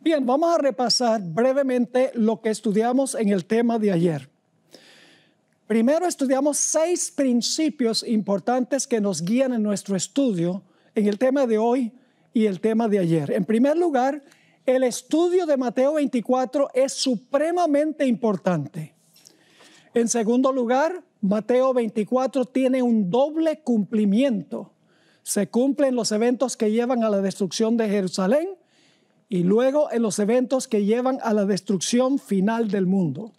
Bien, vamos a repasar brevemente lo que estudiamos en el tema de ayer. Primero estudiamos 6 principios importantes que nos guían en nuestro estudio en el tema de hoy y el tema de ayer. En primer lugar, el estudio de Mateo 24 es supremamente importante. En segundo lugar, Mateo 24 tiene un doble cumplimiento. Se cumplen los eventos que llevan a la destrucción de Jerusalén y luego en los eventos que llevan a la destrucción final del mundo.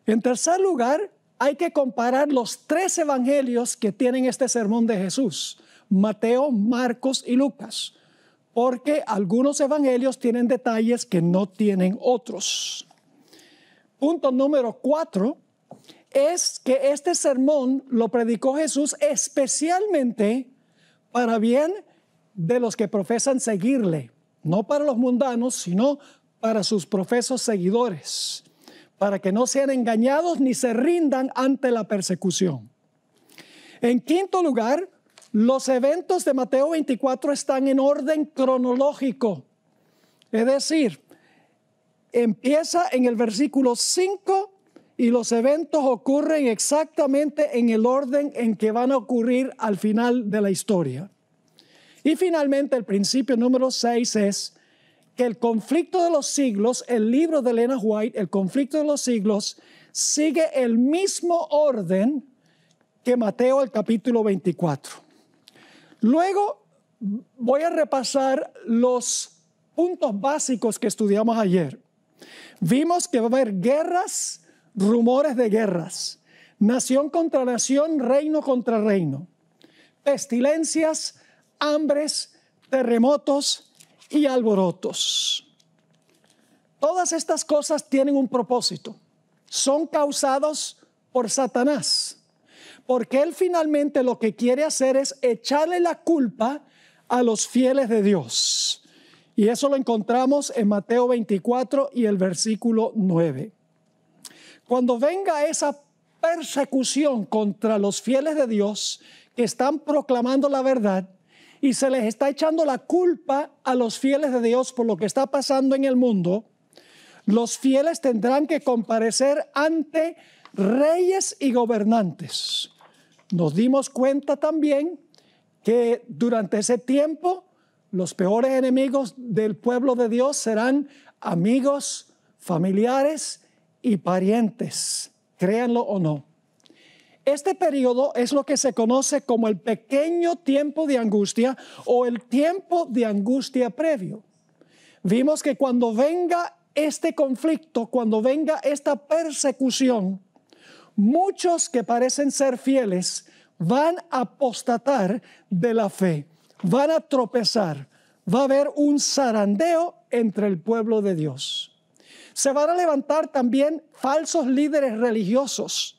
En tercer lugar, hay que comparar los 3 evangelios que tienen este sermón de Jesús: Mateo, Marcos y Lucas, porque algunos evangelios tienen detalles que no tienen otros. Punto número 4 es que este sermón lo predicó Jesús especialmente para bien de los que profesan seguirle, no para los mundanos, sino para sus profesos seguidores, para que no sean engañados ni se rindan ante la persecución. En quinto lugar, los eventos de Mateo 24 están en orden cronológico. Es decir, empieza en el versículo 5 y los eventos ocurren exactamente en el orden en que van a ocurrir al final de la historia. Y finalmente, el principio número 6 es que el conflicto de los siglos, el libro de Elena White, el conflicto de los siglos, sigue el mismo orden que Mateo el capítulo 24. Luego voy a repasar los puntos básicos que estudiamos ayer. Vimos que va a haber guerras, rumores de guerras, nación contra nación, reino contra reino, pestilencias, hambres, terremotos y alborotos. Todas estas cosas tienen un propósito. Son causados por Satanás, porque él finalmente lo que quiere hacer es echarle la culpa a los fieles de Dios. Y eso lo encontramos en Mateo 24 y el versículo 9. Cuando venga esa persecución contra los fieles de Dios que están proclamando la verdad, y se les está echando la culpa a los fieles de Dios por lo que está pasando en el mundo, los fieles tendrán que comparecer ante reyes y gobernantes. Nos dimos cuenta también que durante ese tiempo los peores enemigos del pueblo de Dios serán amigos, familiares y parientes, créanlo o no. Este periodo es lo que se conoce como el pequeño tiempo de angustia o el tiempo de angustia previo. Vimos que cuando venga este conflicto, cuando venga esta persecución, muchos que parecen ser fieles van a apostatar de la fe, van a tropezar, va a haber un zarandeo entre el pueblo de Dios. Se van a levantar también falsos líderes religiosos.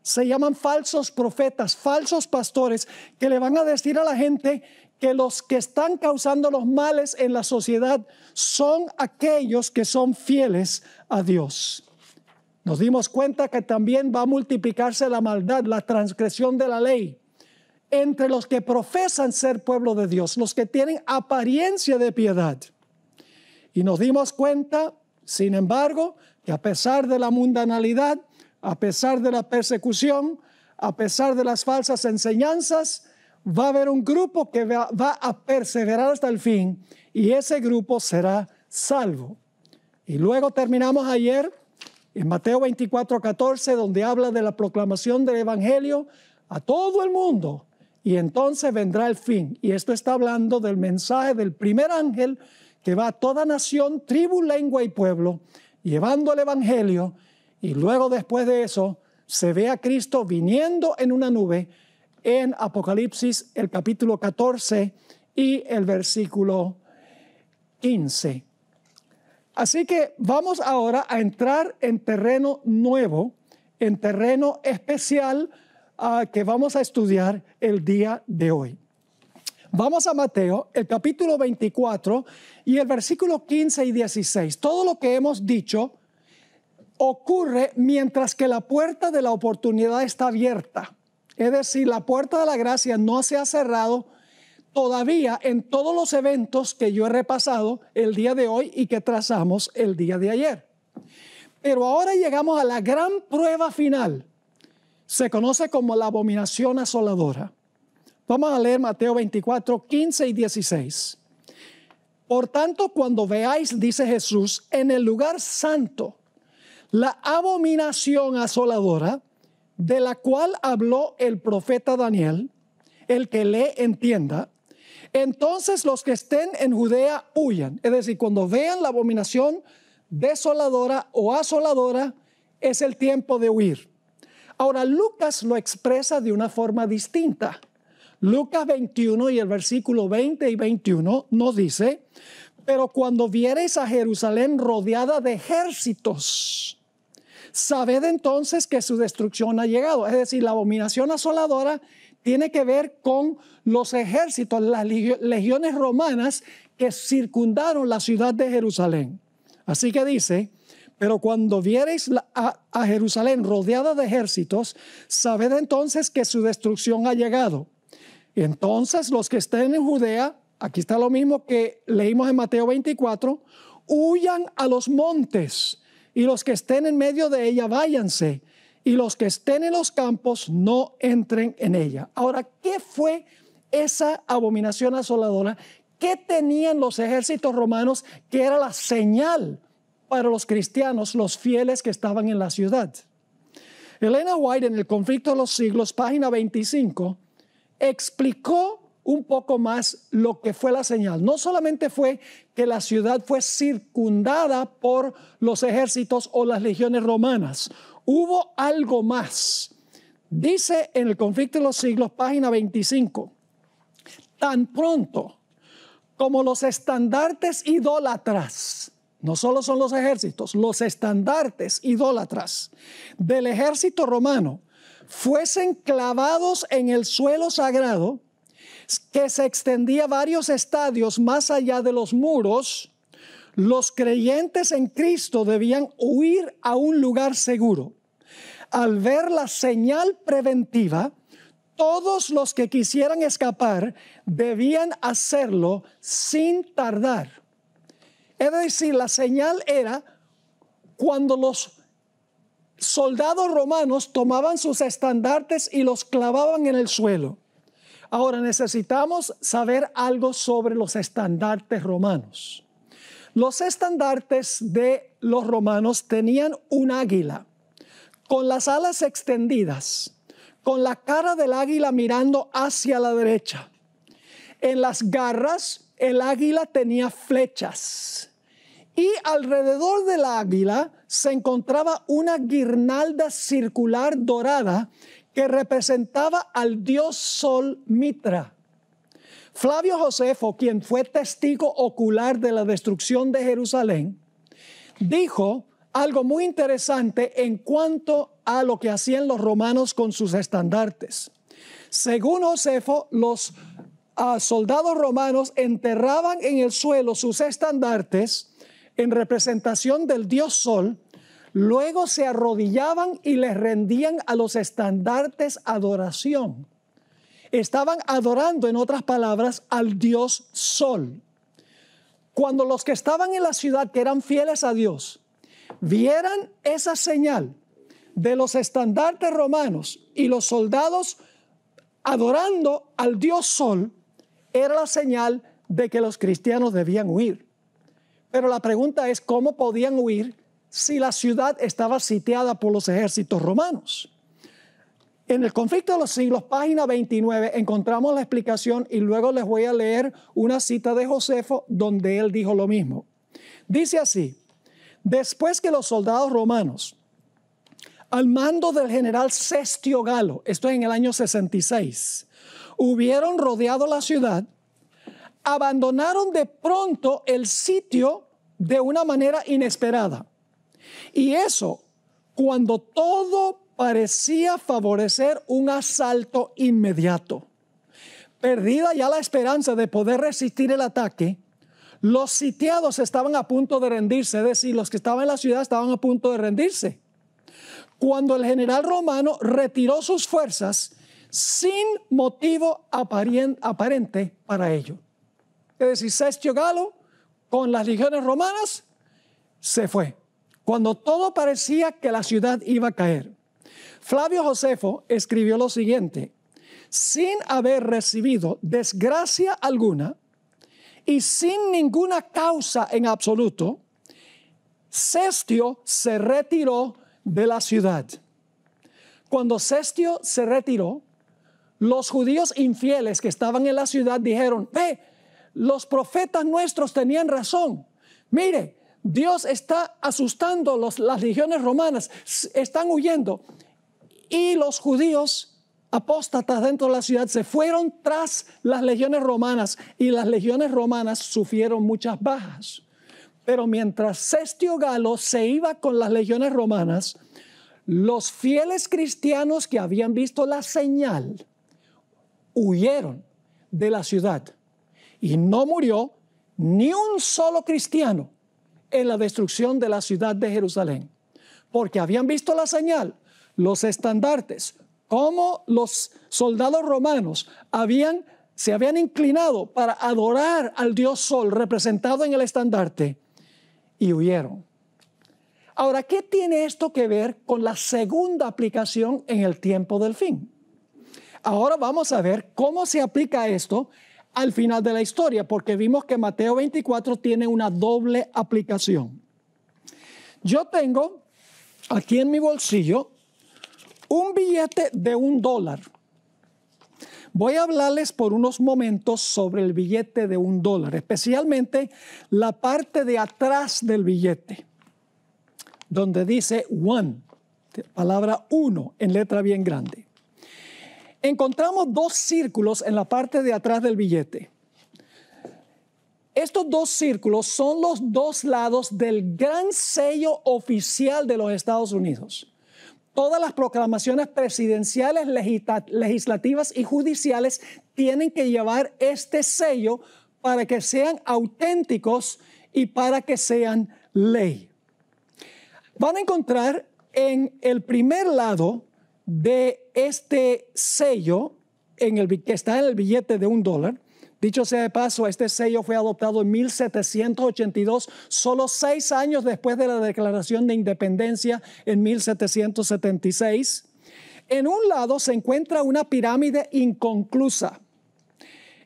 Se llaman falsos profetas, falsos pastores, que le van a decir a la gente que los que están causando los males en la sociedad son aquellos que son fieles a Dios. Nos dimos cuenta que también va a multiplicarse la maldad, la transgresión de la ley entre los que profesan ser pueblo de Dios, los que tienen apariencia de piedad. Y nos dimos cuenta, sin embargo, que a pesar de la mundanalidad, a pesar de la persecución, a pesar de las falsas enseñanzas, va a haber un grupo que va a perseverar hasta el fin y ese grupo será salvo. Y luego terminamos ayer en Mateo 24:14, donde habla de la proclamación del evangelio a todo el mundo y entonces vendrá el fin. Y esto está hablando del mensaje del primer ángel que va a toda nación, tribu, lengua y pueblo, llevando el evangelio. Y luego después de eso se ve a Cristo viniendo en una nube en Apocalipsis el capítulo 14 y el versículo 15. Así que vamos ahora a entrar en terreno nuevo, en terreno especial que vamos a estudiar el día de hoy. Vamos a Mateo, el capítulo 24 y el versículo 15 y 16. Todo lo que hemos dicho ocurre mientras que la puerta de la oportunidad está abierta. Es decir, la puerta de la gracia no se ha cerrado. todavía en todos los eventos que yo he repasado el día de hoy y que trazamos el día de ayer. Pero ahora llegamos a la gran prueba final. Se conoce como la abominación asoladora. Vamos a leer Mateo 24, 15 y 16. Por tanto, cuando veáis, dice Jesús, en el lugar santo, la abominación asoladora, de la cual habló el profeta Daniel, el que lee entienda, entonces los que estén en Judea huyan. Es decir, cuando vean la abominación desoladora o asoladora, es el tiempo de huir. Ahora, Lucas lo expresa de una forma distinta. Lucas 21 y el versículo 20 y 21 nos dice, pero cuando viereis a Jerusalén rodeada de ejércitos, sabed entonces que su destrucción ha llegado. Es decir, la abominación asoladora tiene que ver con los ejércitos, las legiones romanas que circundaron la ciudad de Jerusalén. Así que dice, pero cuando viereis a Jerusalén rodeada de ejércitos, sabed entonces que su destrucción ha llegado. Entonces los que estén en Judea, aquí está lo mismo que leímos en Mateo 24, huyan a los montes, y los que estén en medio de ella váyanse, y los que estén en los campos no entren en ella. Ahora, ¿qué fue esa abominación asoladora? ¿Qué tenían los ejércitos romanos que era la señal para los cristianos, los fieles que estaban en la ciudad? Elena White, en El conflicto de los siglos, página 25, explicó un poco más lo que fue la señal. No solamente fue que la ciudad fue circundada por los ejércitos o las legiones romanas. Hubo algo más. Dice en El conflicto de los siglos, página 25, tan pronto como los estandartes idólatras, no solo son los ejércitos, los estandartes idólatras del ejército romano fuesen clavados en el suelo sagrado, que se extendía varios estadios más allá de los muros, los creyentes en Cristo debían huir a un lugar seguro. Al ver la señal preventiva, todos los que quisieran escapar debían hacerlo sin tardar. Es decir, la señal era cuando los soldados romanos tomaban sus estandartes y los clavaban en el suelo. Ahora necesitamos saber algo sobre los estandartes romanos. Los estandartes de los romanos tenían un águila con las alas extendidas, con la cara del águila mirando hacia la derecha. En las garras el águila tenía flechas. Y alrededor del águila se encontraba una guirnalda circular dorada que representaba al dios Sol Mitra. Flavio Josefo, quien fue testigo ocular de la destrucción de Jerusalén, dijo algo muy interesante en cuanto a lo que hacían los romanos con sus estandartes. Según Josefo, los soldados romanos enterraban en el suelo sus estandartes en representación del dios Sol, luego se arrodillaban y les rendían a los estandartes adoración. Estaban adorando, en otras palabras, al dios Sol. Cuando los que estaban en la ciudad, que eran fieles a Dios, vieran esa señal de los estandartes romanos y los soldados adorando al dios Sol, era la señal de que los cristianos debían huir. Pero la pregunta es, ¿cómo podían huir si la ciudad estaba sitiada por los ejércitos romanos? En El conflicto de los siglos, página 29, encontramos la explicación y luego les voy a leer una cita de Josefo donde él dijo lo mismo. Dice así: después que los soldados romanos, al mando del general Cestio Galo, esto es en el año 66, hubieron rodeado la ciudad, abandonaron de pronto el sitio de una manera inesperada. Y eso cuando todo parecía favorecer un asalto inmediato. Perdida ya la esperanza de poder resistir el ataque, los sitiados estaban a punto de rendirse, es decir, los que estaban en la ciudad estaban a punto de rendirse. Cuando el general romano retiró sus fuerzas, sin motivo aparente para ello. Es decir, Sestio Galo con las legiones romanas se fue, cuando todo parecía que la ciudad iba a caer. Flavio Josefo escribió lo siguiente: sin haber recibido desgracia alguna y sin ninguna causa en absoluto, Sestio se retiró de la ciudad. Cuando Sestio se retiró, los judíos infieles que estaban en la ciudad dijeron: ve, los profetas nuestros tenían razón. Mire, Dios está asustando las legiones romanas, están huyendo. Y los judíos apóstatas dentro de la ciudad se fueron tras las legiones romanas, y las legiones romanas sufrieron muchas bajas. Pero mientras Sestio Galo se iba con las legiones romanas, los fieles cristianos que habían visto la señal huyeron de la ciudad, y no murió ni un solo cristiano en la destrucción de la ciudad de Jerusalén, porque habían visto la señal, los estandartes, cómo los soldados romanos se habían inclinado para adorar al dios Sol representado en el estandarte, y huyeron. Ahora, ¿qué tiene esto que ver con la segunda aplicación en el tiempo del fin? Ahora vamos a ver cómo se aplica esto al final de la historia, porque vimos que Mateo 24 tiene una doble aplicación. Yo tengo aquí en mi bolsillo un billete de $1. Voy a hablarles por unos momentos sobre el billete de $1, especialmente la parte de atrás del billete, donde dice one, palabra uno en letra bien grande. Encontramos dos círculos en la parte de atrás del billete. Estos dos círculos son los dos lados del gran sello oficial de los Estados Unidos. Todas las proclamaciones presidenciales, legislativas y judiciales tienen que llevar este sello para que sean auténticos y para que sean ley. Van a encontrar en el primer lado de este sello, que está en el billete de $1, dicho sea de paso, este sello fue adoptado en 1782, solo 6 años después de la Declaración de Independencia en 1776. En un lado se encuentra una pirámide inconclusa.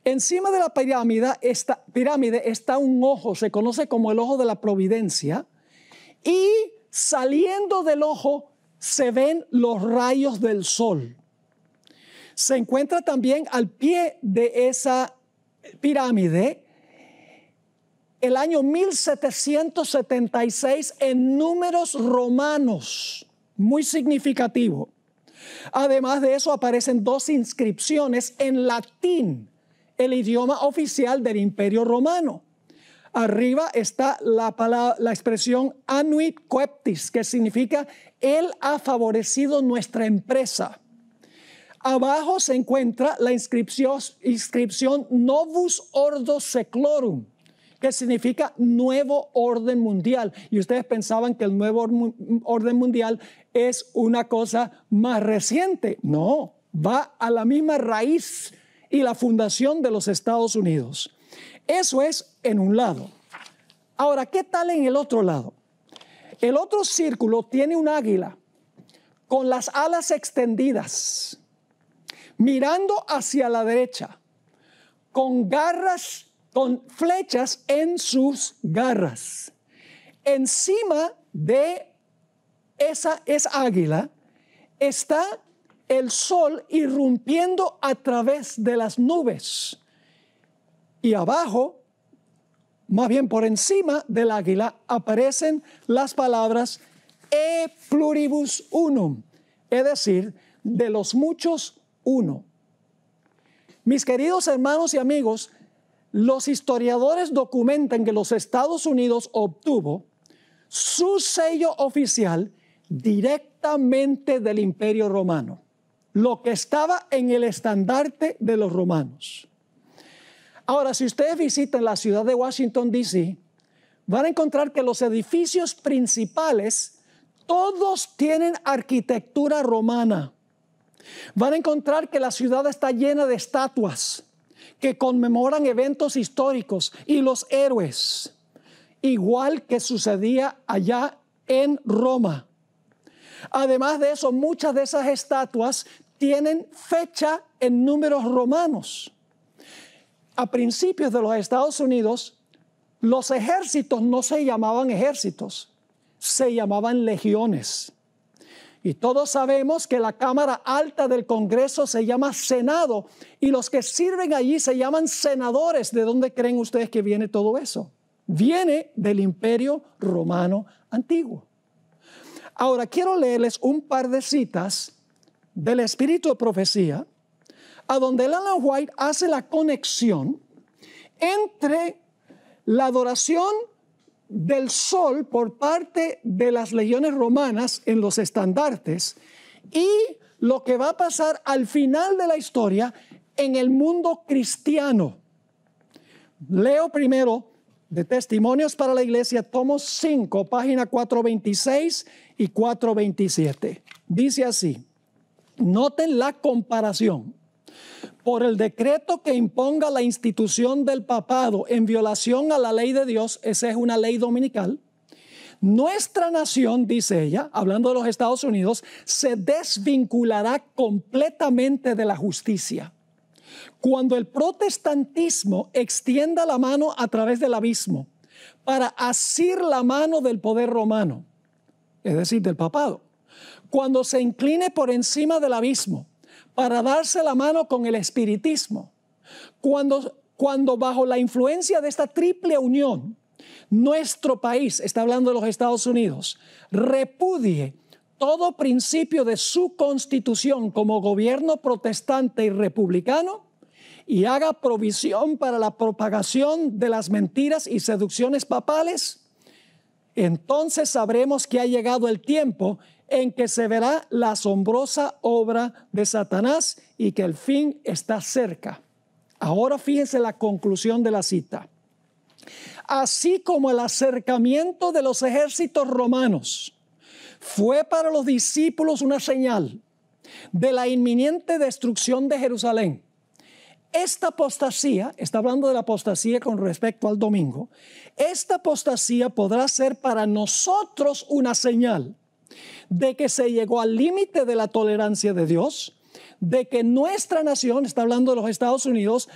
Encima de la pirámide está un ojo, se conoce como el ojo de la providencia, y saliendo del ojo se ven los rayos del sol. Se encuentra también al pie de esa pirámide el año 1776 en números romanos, muy significativo. Además de eso aparecen 2 inscripciones en latín, el idioma oficial del Imperio Romano. Arriba está la expresión annuit coeptis, que significa Él ha favorecido nuestra empresa. Abajo se encuentra la inscripción Novus Ordo Seclorum, que significa nuevo orden mundial. Y ustedes pensaban que el nuevo orden mundial es una cosa más reciente. No, va a la misma raíz y la fundación de los Estados Unidos. Eso es en un lado. Ahora, ¿qué tal en el otro lado? El otro círculo tiene un águila con las alas extendidas, mirando hacia la derecha, con garras, con flechas en sus garras. Encima de esa águila está el sol irrumpiendo a través de las nubes. Y abajo, más bien por encima del águila, aparecen las palabras e pluribus unum, es decir, de los muchos uno. Mis queridos hermanos y amigos, los historiadores documentan que los Estados Unidos obtuvo su sello oficial directamente del Imperio Romano, lo que estaba en el estandarte de los romanos. Ahora, si ustedes visitan la ciudad de Washington, D.C., van a encontrar que los edificios principales todos tienen arquitectura romana. Van a encontrar que la ciudad está llena de estatuas que conmemoran eventos históricos y los héroes, igual que sucedía allá en Roma. Además de eso, muchas de esas estatuas tienen fecha en números romanos. A principios de los Estados Unidos, los ejércitos no se llamaban ejércitos, se llamaban legiones. Y todos sabemos que la Cámara Alta del Congreso se llama Senado, y los que sirven allí se llaman senadores. ¿De dónde creen ustedes que viene todo eso? Viene del Imperio Romano Antiguo. Ahora, quiero leerles un par de citas del Espíritu de Profecía, a donde Ellen White hace la conexión entre la adoración del sol por parte de las legiones romanas en los estandartes y lo que va a pasar al final de la historia en el mundo cristiano. Leo primero de Testimonios para la Iglesia, tomo 5, página 426 y 427. Dice así: noten la comparación. Por el decreto que imponga la institución del papado en violación a la ley de Dios, esa es una ley dominical, nuestra nación, dice ella, hablando de los Estados Unidos, se desvinculará completamente de la justicia. Cuando el protestantismo extienda la mano a través del abismo para asir la mano del poder romano, es decir, del papado, cuando se incline por encima del abismo para darse la mano con el espiritismo, cuando bajo la influencia de esta triple unión, nuestro país, está hablando de los Estados Unidos, repudie todo principio de su constitución como gobierno protestante y republicano y haga provisión para la propagación de las mentiras y seducciones papales, entonces sabremos que ha llegado el tiempo en que se verá la asombrosa obra de Satanás y que el fin está cerca. Ahora fíjense la conclusión de la cita. Así como el acercamiento de los ejércitos romanos fue para los discípulos una señal de la inminente destrucción de Jerusalén, esta apostasía, está hablando de la apostasía con respecto al domingo, esta apostasía podrá ser para nosotros una señal de que se llegó al límite de la tolerancia de Dios, de que nuestra nación, está hablando de los Estados Unidos,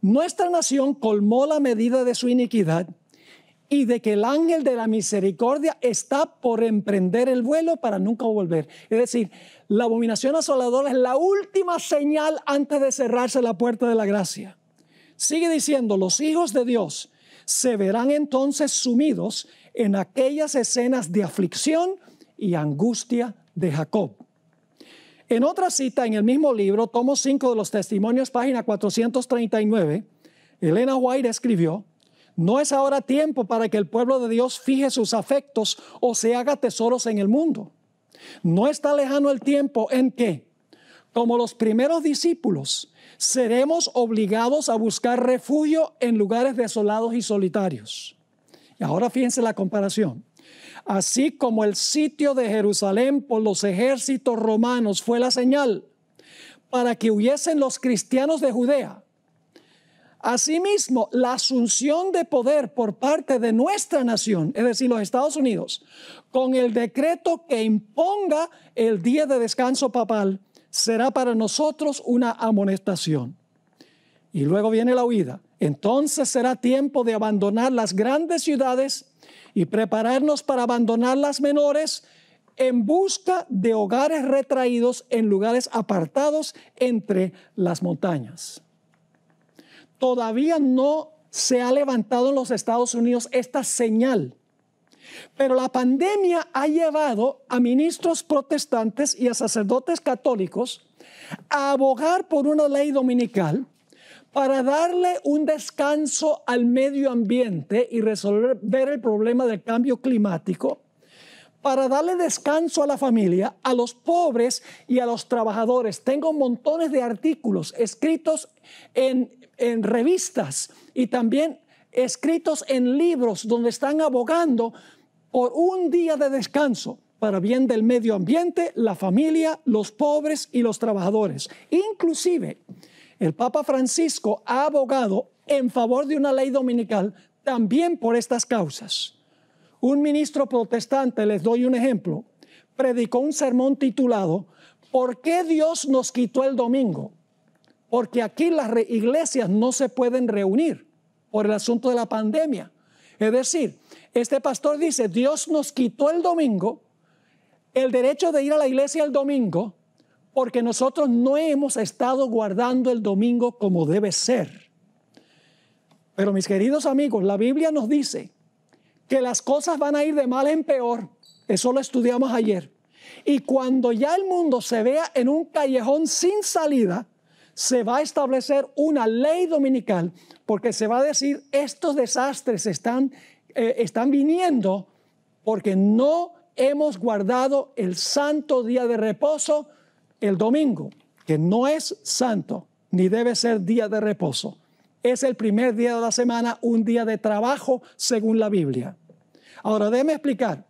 nuestra nación colmó la medida de su iniquidad y de que el ángel de la misericordia está por emprender el vuelo para nunca volver. Es decir, la abominación asoladora es la última señal antes de cerrarse la puerta de la gracia. Sigue diciendo, los hijos de Dios se verán entonces sumidos en aquellas escenas de aflicción y angustia de Jacob. En otra cita en el mismo libro, tomo 5 de los Testimonios, página 439, Ellen White escribió: no es ahora tiempo para que el pueblo de Dios fije sus afectos o se haga tesoros en el mundo. No está lejano el tiempo en que, como los primeros discípulos, seremos obligados a buscar refugio en lugares desolados y solitarios. Y ahora fíjense la comparación. Así como el sitio de Jerusalén por los ejércitos romanos fue la señal para que huyesen los cristianos de Judea, asimismo la asunción de poder por parte de nuestra nación, es decir, los Estados Unidos, con el decreto que imponga el día de descanso papal, será para nosotros una amonestación. Y luego viene la huida. Entonces será tiempo de abandonar las grandes ciudades y prepararnos para abandonar las menores en busca de hogares retraídos en lugares apartados entre las montañas. Todavía no se ha levantado en los Estados Unidos esta señal, pero la pandemia ha llevado a ministros protestantes y a sacerdotes católicos a abogar por una ley dominical para darle un descanso al medio ambiente y resolver el problema del cambio climático, para darle descanso a la familia, a los pobres y a los trabajadores. Tengo montones de artículos escritos en revistas y también escritos en libros donde están abogando por un día de descanso para bien del medio ambiente, la familia, los pobres y los trabajadores. Inclusive, el Papa Francisco ha abogado en favor de una ley dominical también por estas causas. Un ministro protestante, les doy un ejemplo, predicó un sermón titulado ¿Por qué Dios nos quitó el domingo? Porque aquí las iglesias no se pueden reunir por el asunto de la pandemia. Es decir, este pastor dice, Dios nos quitó el domingo, el derecho de ir a la iglesia el domingo, porque nosotros no hemos estado guardando el domingo como debe ser. Pero mis queridos amigos, la Biblia nos dice que las cosas van a ir de mal en peor. Eso lo estudiamos ayer. Y cuando ya el mundo se vea en un callejón sin salida, se va a establecer una ley dominical, porque se va a decir, estos desastres están viniendo porque no hemos guardado el santo día de reposo, el domingo, que no es santo, ni debe ser día de reposo. Es el primer día de la semana, un día de trabajo, según la Biblia. Ahora, déjeme explicar.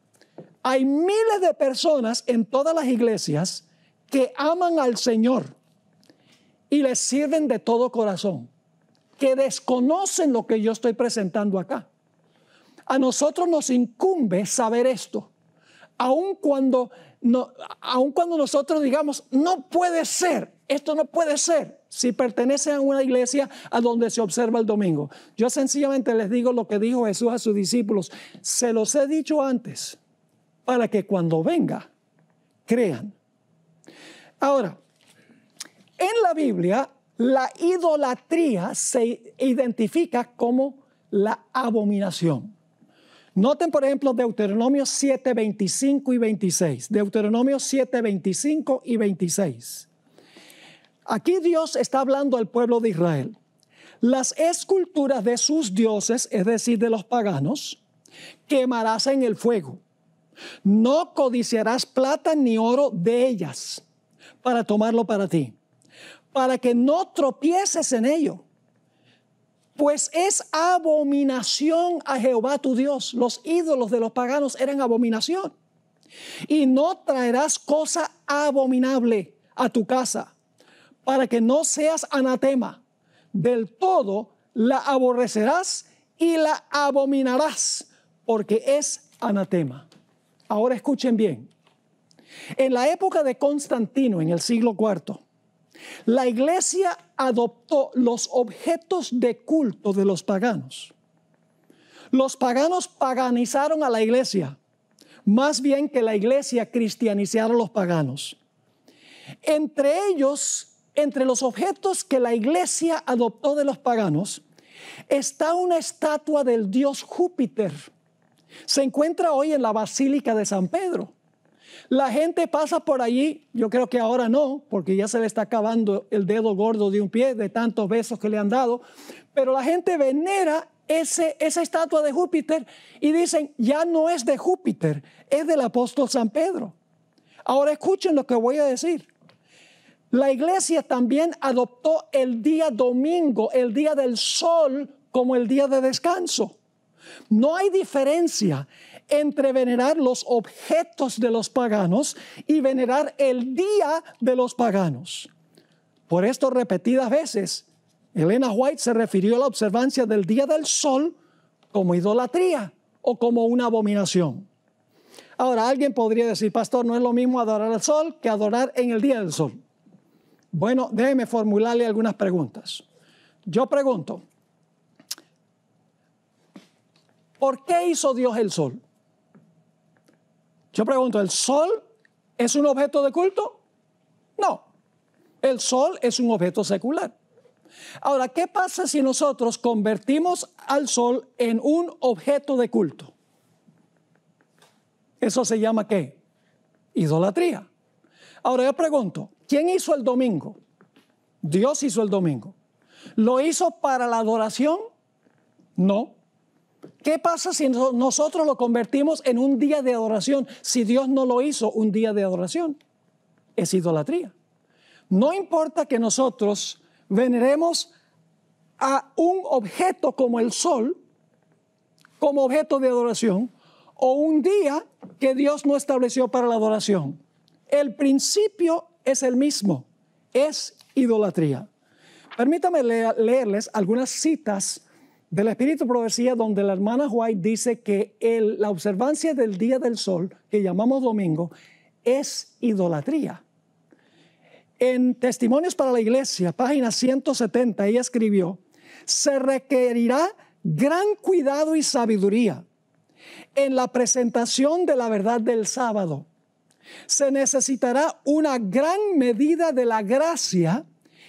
Hay miles de personas en todas las iglesias que aman al Señor y les sirven de todo corazón, que desconocen lo que yo estoy presentando acá. A nosotros nos incumbe saber esto, aun cuando nosotros digamos, no puede ser, esto no puede ser, si pertenece a una iglesia a donde se observa el domingo. Yo sencillamente les digo lo que dijo Jesús a sus discípulos, se los he dicho antes, para que cuando venga, crean. Ahora, en la Biblia, la idolatría se identifica como la abominación. Noten, por ejemplo, Deuteronomio 7, 25 y 26. Deuteronomio 7, 25 y 26. Aquí Dios está hablando al pueblo de Israel. Las esculturas de sus dioses, es decir, de los paganos, quemarás en el fuego. No codiciarás plata ni oro de ellas para tomarlo para ti, para que no tropieces en ello, pues es abominación a Jehová tu Dios. Los ídolos de los paganos eran abominación. Y no traerás cosa abominable a tu casa, para que no seas anatema. Del todo la aborrecerás y la abominarás, porque es anatema. Ahora escuchen bien. En la época de Constantino, en el siglo IV, la iglesia adoptó los objetos de culto de los paganos. Los paganos paganizaron a la iglesia, más bien que la iglesia cristianizara a los paganos. Entre ellos, entre los objetos que la iglesia adoptó de los paganos, está una estatua del dios Júpiter. Se encuentra hoy en la Basílica de San Pedro. La gente pasa por allí, yo creo que ahora no, porque ya se le está acabando el dedo gordo de un pie de tantos besos que le han dado, pero la gente venera esa estatua de Júpiter y dicen, ya no es de Júpiter, es del apóstol San Pedro. Ahora escuchen lo que voy a decir. La iglesia también adoptó el día domingo, el día del sol, como el día de descanso. No hay diferencia entre venerar los objetos de los paganos y venerar el día de los paganos. Por esto, repetidas veces, Elena White se refirió a la observancia del día del sol como idolatría o como una abominación. Ahora, alguien podría decir, pastor, no es lo mismo adorar al sol que adorar en el día del sol. Bueno, déjeme formularle algunas preguntas. Yo pregunto, ¿por qué hizo Dios el sol? Yo pregunto, ¿el sol es un objeto de culto? No, el sol es un objeto secular. Ahora, ¿qué pasa si nosotros convertimos al sol en un objeto de culto? ¿Eso se llama qué? Idolatría. Ahora yo pregunto, ¿quién hizo el domingo? Dios hizo el domingo. ¿Lo hizo para la adoración? No. ¿Qué pasa si nosotros lo convertimos en un día de adoración si Dios no lo hizo un día de adoración? Es idolatría. No importa que nosotros veneremos a un objeto como el sol, como objeto de adoración, o un día que Dios no estableció para la adoración. El principio es el mismo, es idolatría. Permítame leerles algunas citas del Espíritu de Profecía donde la hermana White dice que la observancia del día del sol, que llamamos domingo, es idolatría. En Testimonios para la Iglesia, página 170, ella escribió: se requerirá gran cuidado y sabiduría en la presentación de la verdad del sábado. Se necesitará una gran medida de la gracia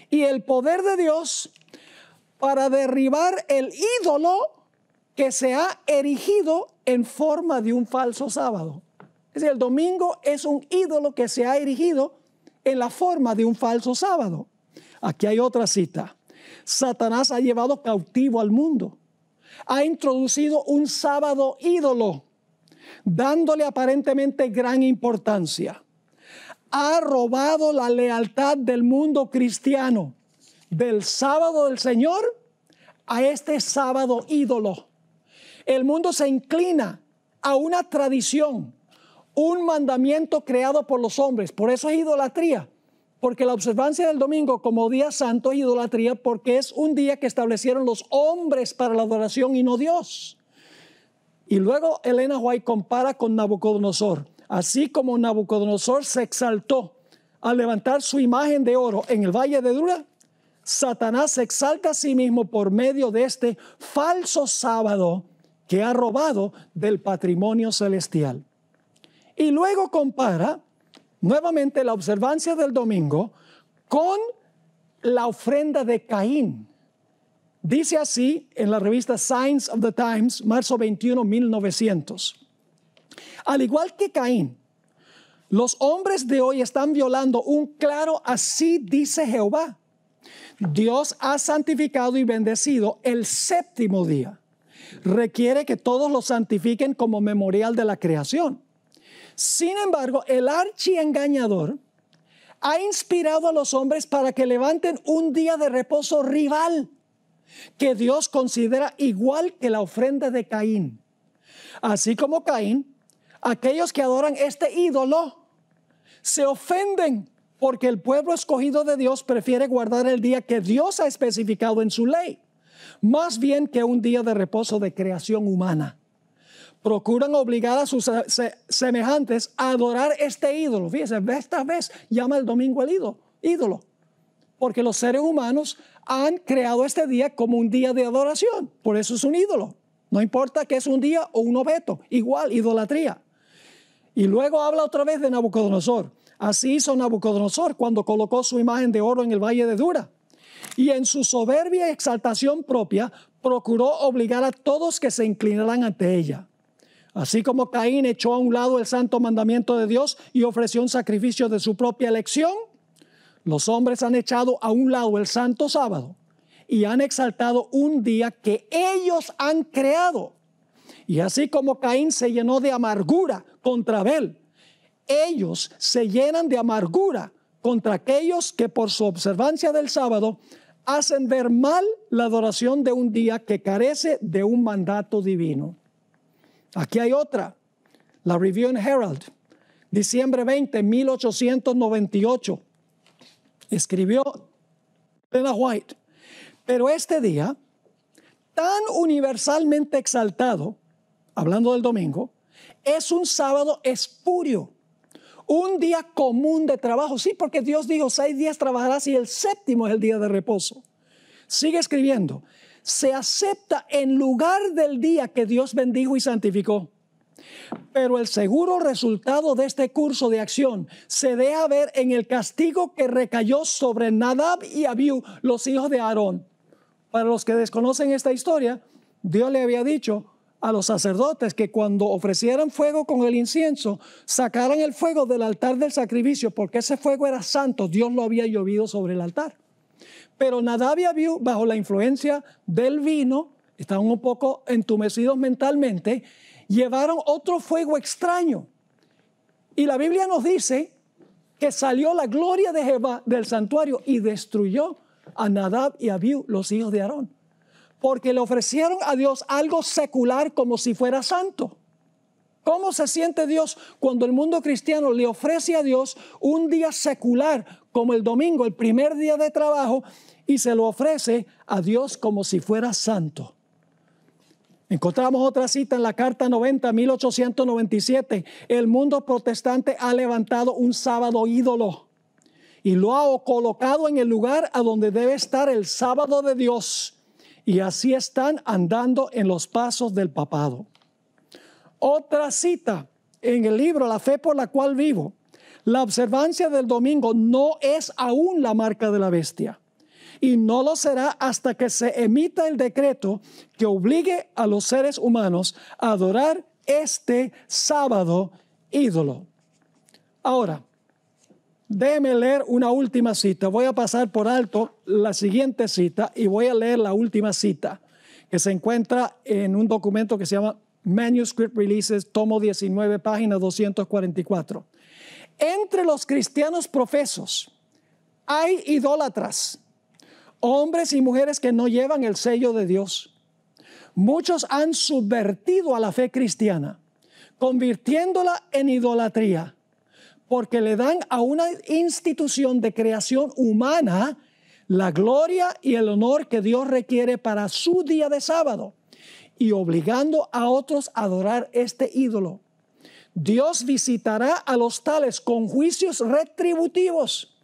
y el poder de Dios para derribar el ídolo que se ha erigido en forma de un falso sábado. Es decir, el domingo es un ídolo que se ha erigido en la forma de un falso sábado. Aquí hay otra cita. Satanás ha llevado cautivo al mundo. Ha introducido un sábado ídolo, dándole aparentemente gran importancia. Ha robado la lealtad del mundo cristiano, del sábado del Señor a este sábado ídolo. El mundo se inclina a una tradición, un mandamiento creado por los hombres. Por eso es idolatría, porque la observancia del domingo como día santo es idolatría, porque es un día que establecieron los hombres para la adoración y no Dios. Y luego Elena White compara con Nabucodonosor. Así como Nabucodonosor se exaltó al levantar su imagen de oro en el valle de Dura, Satanás se exalta a sí mismo por medio de este falso sábado que ha robado del patrimonio celestial. Y luego compara nuevamente la observancia del domingo con la ofrenda de Caín. Dice así en la revista Signs of the Times, marzo 21, 1900. Al igual que Caín, los hombres de hoy están violando un claro así dice Jehová. Dios ha santificado y bendecido el séptimo día. Requiere que todos lo santifiquen como memorial de la creación. Sin embargo, el archiengañador ha inspirado a los hombres para que levanten un día de reposo rival que Dios considera igual que la ofrenda de Caín. Así como Caín, aquellos que adoran este ídolo se ofenden porque el pueblo escogido de Dios prefiere guardar el día que Dios ha especificado en su ley, más bien que un día de reposo de creación humana. Procuran obligar a sus semejantes a adorar este ídolo. Fíjense, esta vez llama el domingo el ídolo, porque los seres humanos han creado este día como un día de adoración. Por eso es un ídolo. No importa que es un día o un obeto, igual, idolatría. Y luego habla otra vez de Nabucodonosor. Así hizo Nabucodonosor cuando colocó su imagen de oro en el valle de Dura. Y en su soberbia y exaltación propia, procuró obligar a todos que se inclinaran ante ella. Así como Caín echó a un lado el santo mandamiento de Dios y ofreció un sacrificio de su propia elección, los hombres han echado a un lado el santo sábado y han exaltado un día que ellos han creado. Y así como Caín se llenó de amargura contra Abel, ellos se llenan de amargura contra aquellos que por su observancia del sábado hacen ver mal la adoración de un día que carece de un mandato divino. Aquí hay otra, la Review and Herald, diciembre 20, 1898. Escribió Elena White: pero este día, tan universalmente exaltado, hablando del domingo, es un sábado espurio, un día común de trabajo. Sí, porque Dios dijo 6 días trabajarás y el séptimo es el día de reposo. Sigue escribiendo: se acepta en lugar del día que Dios bendijo y santificó. Pero el seguro resultado de este curso de acción se deja ver en el castigo que recayó sobre Nadab y Abiú, los hijos de Aarón. Para los que desconocen esta historia, Dios le había dicho a los sacerdotes que cuando ofrecieran fuego con el incienso, sacaran el fuego del altar del sacrificio, porque ese fuego era santo. Dios lo había llovido sobre el altar. Pero Nadab y Abiú, bajo la influencia del vino, estaban un poco entumecidos mentalmente, llevaron otro fuego extraño. Y la Biblia nos dice que salió la gloria de Jehová del santuario y destruyó a Nadab y Abiú, los hijos de Aarón, porque le ofrecieron a Dios algo secular como si fuera santo. ¿Cómo se siente Dios cuando el mundo cristiano le ofrece a Dios un día secular como el domingo, el primer día de trabajo, y se lo ofrece a Dios como si fuera santo? Encontramos otra cita en la Carta 90, 1897. El mundo protestante ha levantado un sábado ídolo y lo ha colocado en el lugar a donde debe estar el sábado de Dios. Y así están andando en los pasos del papado. Otra cita en el libro La fe por la cual vivo. La observancia del domingo no es aún la marca de la bestia. Y no lo será hasta que se emita el decreto que obligue a los seres humanos a adorar este sábado ídolo. Ahora, déjeme leer una última cita. Voy a pasar por alto la siguiente cita y voy a leer la última cita que se encuentra en un documento que se llama Manuscript Releases, tomo 19, página 244. Entre los cristianos profesos hay idólatras, hombres y mujeres que no llevan el sello de Dios. Muchos han subvertido a la fe cristiana, convirtiéndola en idolatría, porque le dan a una institución de creación humana la gloria y el honor que Dios requiere para su día de sábado, y obligando a otros a adorar este ídolo. Dios visitará a los tales con juicios retributivos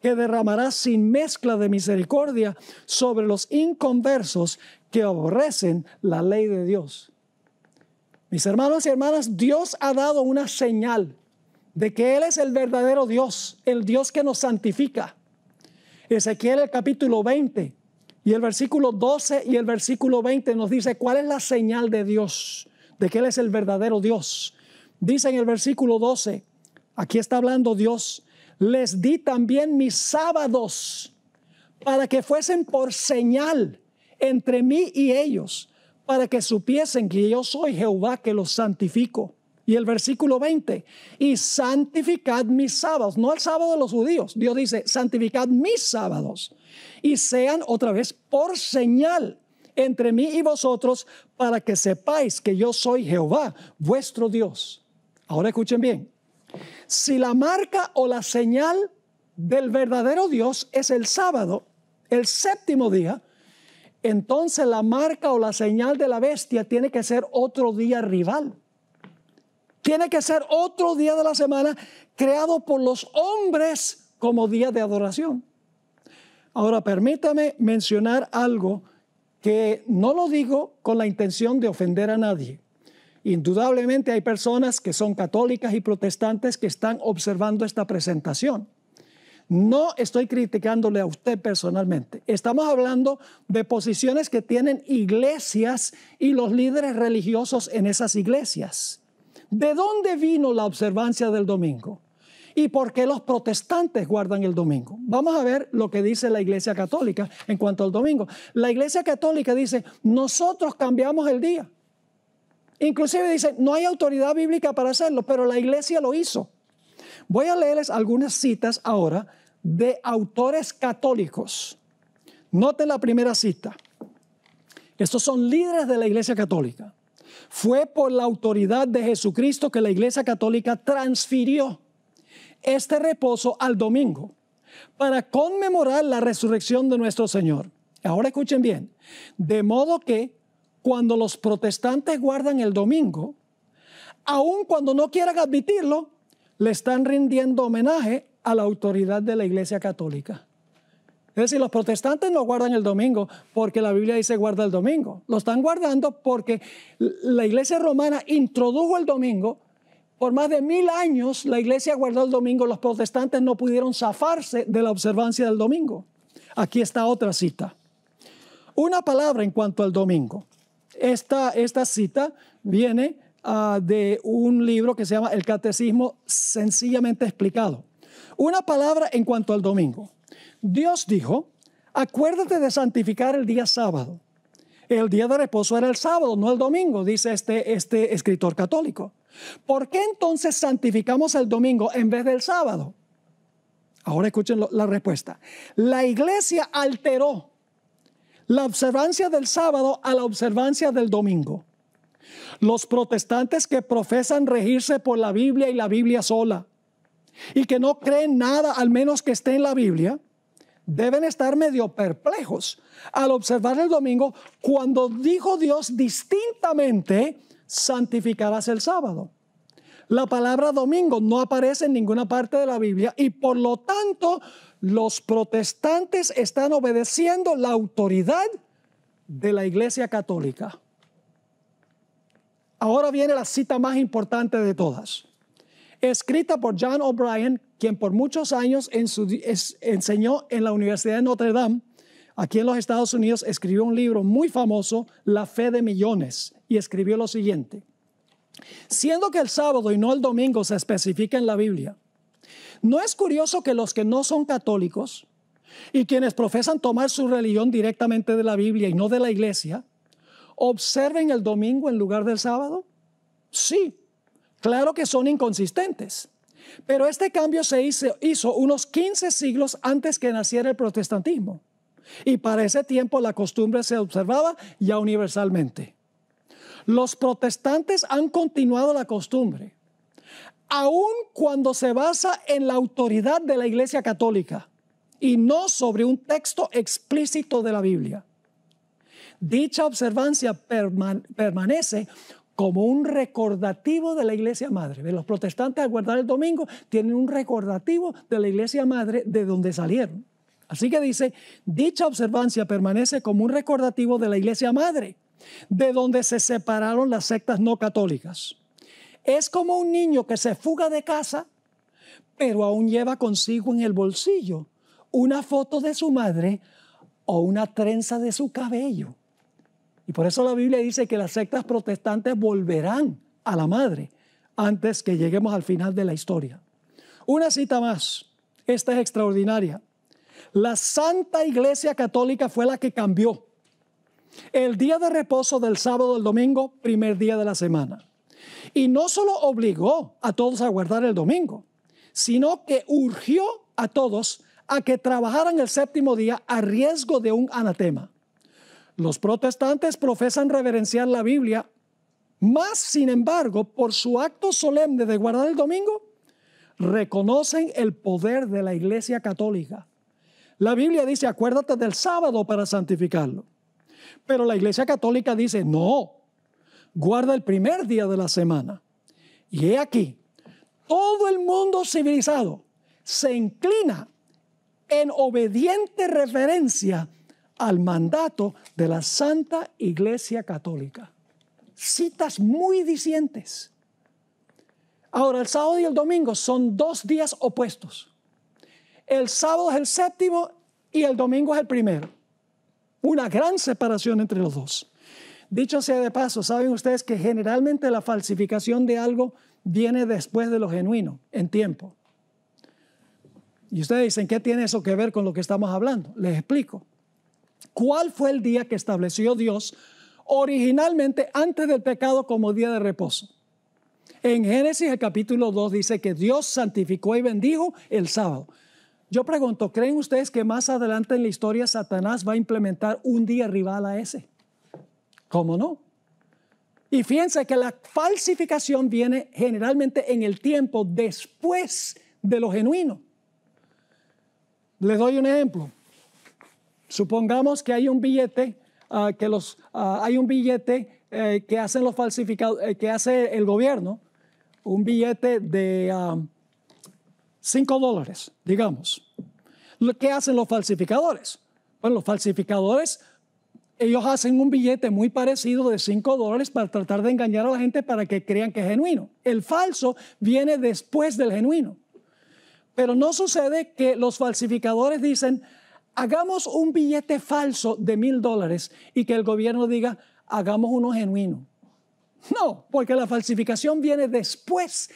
que derramará sin mezcla de misericordia sobre los inconversos que aborrecen la ley de Dios. Mis hermanos y hermanas, Dios ha dado una señal de que Él es el verdadero Dios, el Dios que nos santifica. Ezequiel, el capítulo 20 y el versículo 12 y el versículo 20 nos dice cuál es la señal de Dios, de que Él es el verdadero Dios. Dice en el versículo 12, aquí está hablando Dios: les di también mis sábados para que fuesen por señal entre mí y ellos, para que supiesen que yo soy Jehová que los santifico. Y el versículo 20, y santificad mis sábados, no el sábado de los judíos. Dios dice, santificad mis sábados, y sean otra vez por señal entre mí y vosotros, para que sepáis que yo soy Jehová, vuestro Dios. Ahora escuchen bien. Si la marca o la señal del verdadero Dios es el sábado, el séptimo día, entonces la marca o la señal de la bestia tiene que ser otro día rival. Tiene que ser otro día de la semana creado por los hombres como día de adoración. Ahora, permítame mencionar algo que no lo digo con la intención de ofender a nadie. Indudablemente hay personas que son católicas y protestantes que están observando esta presentación. No estoy criticándole a usted personalmente. Estamos hablando de posiciones que tienen iglesias y los líderes religiosos en esas iglesias. ¿De dónde vino la observancia del domingo? ¿Y por qué los protestantes guardan el domingo? Vamos a ver lo que dice la Iglesia Católica en cuanto al domingo. La Iglesia Católica dice, nosotros cambiamos el día. Inclusive dice, no hay autoridad bíblica para hacerlo, pero la Iglesia lo hizo. Voy a leerles algunas citas ahora de autores católicos. Noten la primera cita. Estos son líderes de la Iglesia Católica. Fue por la autoridad de Jesucristo que la Iglesia Católica transfirió este reposo al domingo para conmemorar la resurrección de nuestro Señor. Ahora escuchen bien. De modo que cuando los protestantes guardan el domingo, aun cuando no quieran admitirlo, le están rindiendo homenaje a la autoridad de la Iglesia Católica. Es decir, los protestantes no guardan el domingo porque la Biblia dice guarda el domingo. Lo están guardando porque la Iglesia romana introdujo el domingo. Por más de 1000 años la Iglesia guardó el domingo. Los protestantes no pudieron zafarse de la observancia del domingo. Aquí está otra cita. Una palabra en cuanto al domingo. Esta cita viene de un libro que se llama El Catecismo Sencillamente Explicado. Una palabra en cuanto al domingo. Dios dijo, acuérdate de santificar el día sábado. El día de reposo era el sábado, no el domingo, dice este escritor católico. ¿Por qué entonces santificamos el domingo en vez del sábado? Ahora escuchen la respuesta. La Iglesia alteró la observancia del sábado a la observancia del domingo. Los protestantes que profesan regirse por la Biblia y la Biblia sola, y que no creen nada al menos que esté en la Biblia, deben estar medio perplejos al observar el domingo cuando dijo Dios distintamente: santificarás el sábado. La palabra domingo no aparece en ninguna parte de la Biblia y por lo tanto los protestantes están obedeciendo la autoridad de la Iglesia Católica. Ahora viene la cita más importante de todas, escrita por John O'Brien, quien por muchos años enseñó en la Universidad de Notre Dame, aquí en los Estados Unidos. Escribió un libro muy famoso, La Fe de Millones, y escribió lo siguiente: siendo que el sábado y no el domingo se especifica en la Biblia, ¿no es curioso que los que no son católicos y quienes profesan tomar su religión directamente de la Biblia y no de la iglesia, observen el domingo en lugar del sábado? Sí, claro que son inconsistentes, pero este cambio se hizo unos 15 siglos antes que naciera el protestantismo, y para ese tiempo la costumbre se observaba ya universalmente. Los protestantes han continuado la costumbre, aun cuando se basa en la autoridad de la Iglesia Católica y no sobre un texto explícito de la Biblia. Dicha observancia permanece como un recordativo de la Iglesia Madre. Los protestantes, al guardar el domingo, tienen un recordativo de la Iglesia Madre de donde salieron. Así que dice: dicha observancia permanece como un recordativo de la Iglesia Madre, de donde se separaron las sectas no católicas. Es como un niño que se fuga de casa, pero aún lleva consigo en el bolsillo una foto de su madre o una trenza de su cabello. Y por eso la Biblia dice que las sectas protestantes volverán a la madre antes que lleguemos al final de la historia. Una cita más, esta es extraordinaria. La Santa Iglesia Católica fue la que cambió el día de reposo del sábado al domingo, primer día de la semana. Y no solo obligó a todos a guardar el domingo, sino que urgió a todos a que trabajaran el séptimo día a riesgo de un anatema. Los protestantes profesan reverenciar la Biblia, mas, sin embargo, por su acto solemne de guardar el domingo, reconocen el poder de la Iglesia Católica. La Biblia dice: acuérdate del sábado para santificarlo. Pero la Iglesia Católica dice: no, guarda el primer día de la semana. Y he aquí, todo el mundo civilizado se inclina en obediente reverencia al mandato de la Santa Iglesia Católica. Citas muy dicientes. Ahora, el sábado y el domingo son dos días opuestos. El sábado es el séptimo y el domingo es el primero. Una gran separación entre los dos. Dicho sea de paso, ¿saben ustedes que generalmente la falsificación de algo viene después de lo genuino, en tiempo? Y ustedes dicen: ¿qué tiene eso que ver con lo que estamos hablando? Les explico. ¿Cuál fue el día que estableció Dios originalmente antes del pecado como día de reposo? En Génesis, el capítulo 2, dice que Dios santificó y bendijo el sábado. Yo pregunto, ¿creen ustedes que más adelante en la historia Satanás va a implementar un día rival a ese? ¿Cómo no? Y fíjense que la falsificación viene generalmente en el tiempo después de lo genuino. Les doy un ejemplo. Supongamos que hay un billete que hacen los falsificados, que hace el gobierno, un billete de $5, digamos. ¿Qué hacen los falsificadores? Bueno, los falsificadores, ellos hacen un billete muy parecido de $5 para tratar de engañar a la gente para que crean que es genuino. El falso viene después del genuino. Pero no sucede que los falsificadores dicen: hagamos un billete falso de $1,000 y que el gobierno diga: hagamos uno genuino. No, porque la falsificación viene después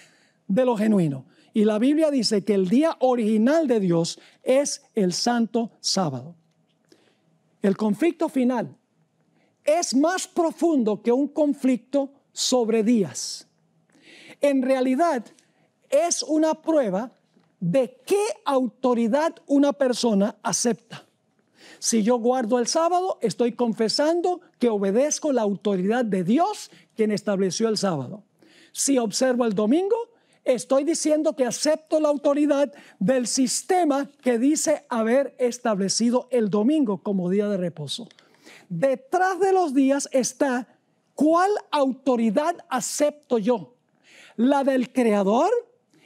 de lo genuino. Y la Biblia dice que el día original de Dios es el santo sábado. El conflicto final es más profundo que un conflicto sobre días. En realidad, es una prueba de qué autoridad una persona acepta. Si yo guardo el sábado, estoy confesando que obedezco la autoridad de Dios, quien estableció el sábado. Si observo el domingo, estoy diciendo que acepto la autoridad del sistema que dice haber establecido el domingo como día de reposo. Detrás de los días está ¿cuál autoridad acepto yo? ¿La del Creador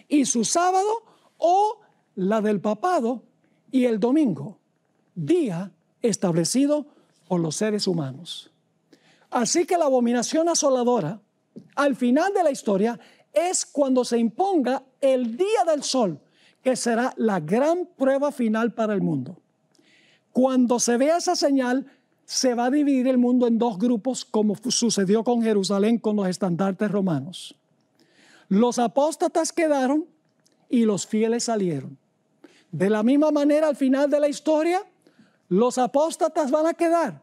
y su sábado o la del papado y el domingo? Día establecido por los seres humanos. Así que la abominación asoladora, al final de la historia, es cuando se imponga el día del sol, que será la gran prueba final para el mundo. Cuando se vea esa señal, se va a dividir el mundo en dos grupos, como sucedió con Jerusalén con los estandartes romanos. Los apóstatas quedaron y los fieles salieron. De la misma manera, al final de la historia, los apóstatas van a quedar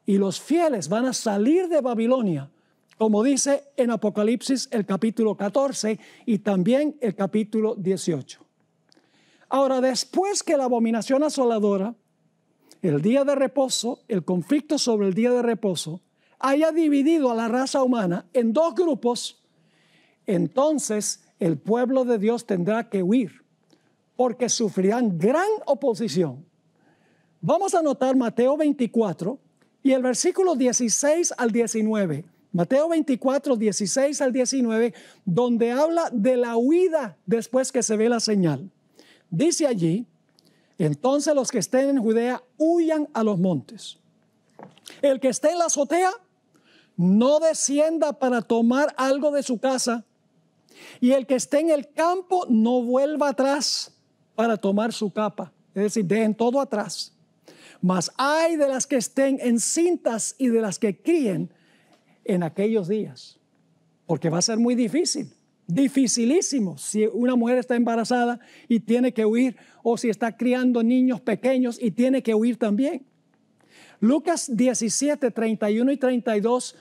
y los fieles van a salir de Babilonia, como dice en Apocalipsis el capítulo 14 y también el capítulo 18. Ahora, después que la abominación asoladora, el día de reposo, el conflicto sobre el día de reposo, haya dividido a la raza humana en dos grupos, entonces el pueblo de Dios tendrá que huir, porque sufrirán gran oposición. Vamos a notar Mateo 24 y el versículo 16 al 19. Mateo 24, 16 al 19, donde habla de la huida después que se ve la señal. Dice allí: entonces los que estén en Judea huyan a los montes. El que esté en la azotea no descienda para tomar algo de su casa, y el que esté en el campo no vuelva atrás para tomar su capa. Es decir, dejen todo atrás. Mas ay de las que estén encintas y de las que críen en aquellos días, porque va a ser muy difícil, dificilísimo si una mujer está embarazada y tiene que huir, o si está criando niños pequeños y tiene que huir también. Lucas 17, 31 y 32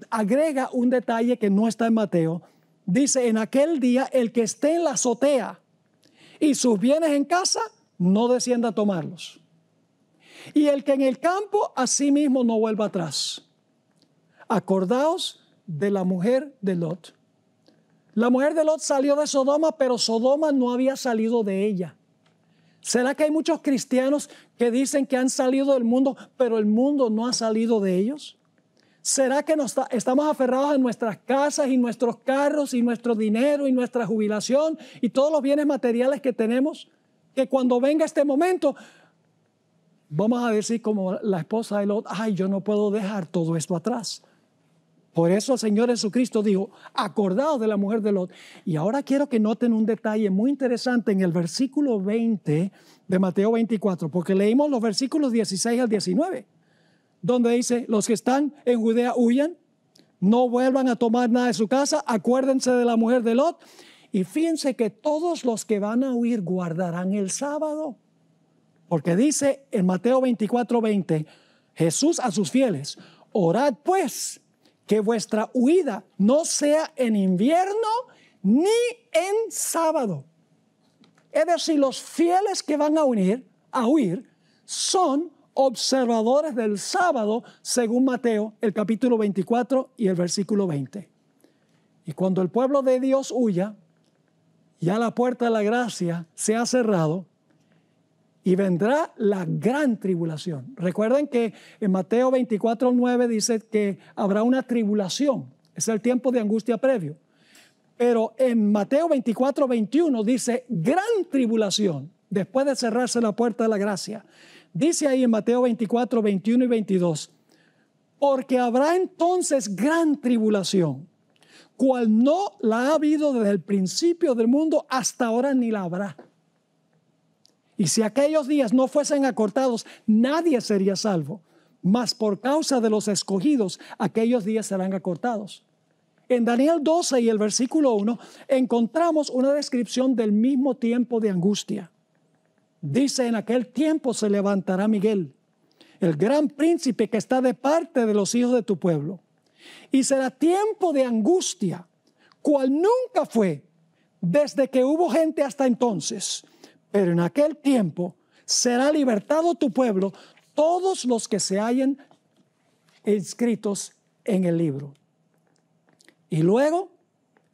agrega un detalle que no está en Mateo. Dice: en aquel día el que esté en la azotea y sus bienes en casa, no descienda a tomarlos. Y el que en el campo, asimismo no vuelva atrás. Acordaos de la mujer de Lot. La mujer de Lot salió de Sodoma, pero Sodoma no había salido de ella. ¿Será que hay muchos cristianos que dicen que han salido del mundo, pero el mundo no ha salido de ellos? ¿Será que estamos aferrados a nuestras casas y nuestros carros y nuestro dinero y nuestra jubilación y todos los bienes materiales que tenemos? Que cuando venga este momento, vamos a decir como la esposa de Lot: ay, yo no puedo dejar todo esto atrás. Por eso el Señor Jesucristo dijo: acordaos de la mujer de Lot. Y ahora quiero que noten un detalle muy interesante en el versículo 20 de Mateo 24, porque leímos los versículos 16 al 19, donde dice: los que están en Judea huyan, no vuelvan a tomar nada de su casa, acuérdense de la mujer de Lot. Y fíjense que todos los que van a huir guardarán el sábado. Porque dice en Mateo 24, 20, Jesús a sus fieles: orad pues, que vuestra huida no sea en invierno ni en sábado. Es decir, los fieles que van a huir son observadores del sábado, según Mateo, el capítulo 24 y el versículo 20. Y cuando el pueblo de Dios huya, ya la puerta de la gracia se ha cerrado y vendrá la gran tribulación. Recuerden que en Mateo 24, 9 dice que habrá una tribulación. Es el tiempo de angustia previo. Pero en Mateo 24, 21 dice gran tribulación, después de cerrarse la puerta de la gracia. Dice ahí en Mateo 24, 21 y 22, porque habrá entonces gran tribulación, cual no la ha habido desde el principio del mundo hasta ahora ni la habrá. Y si aquellos días no fuesen acortados, nadie sería salvo. Mas por causa de los escogidos, aquellos días serán acortados. En Daniel 12 y el versículo 1 encontramos una descripción del mismo tiempo de angustia. Dice: en aquel tiempo se levantará Miguel, el gran príncipe que está de parte de los hijos de tu pueblo. Y será tiempo de angustia, cual nunca fue desde que hubo gente hasta entonces. Pero en aquel tiempo será libertado tu pueblo, todos los que se hallen inscritos en el libro. Y luego,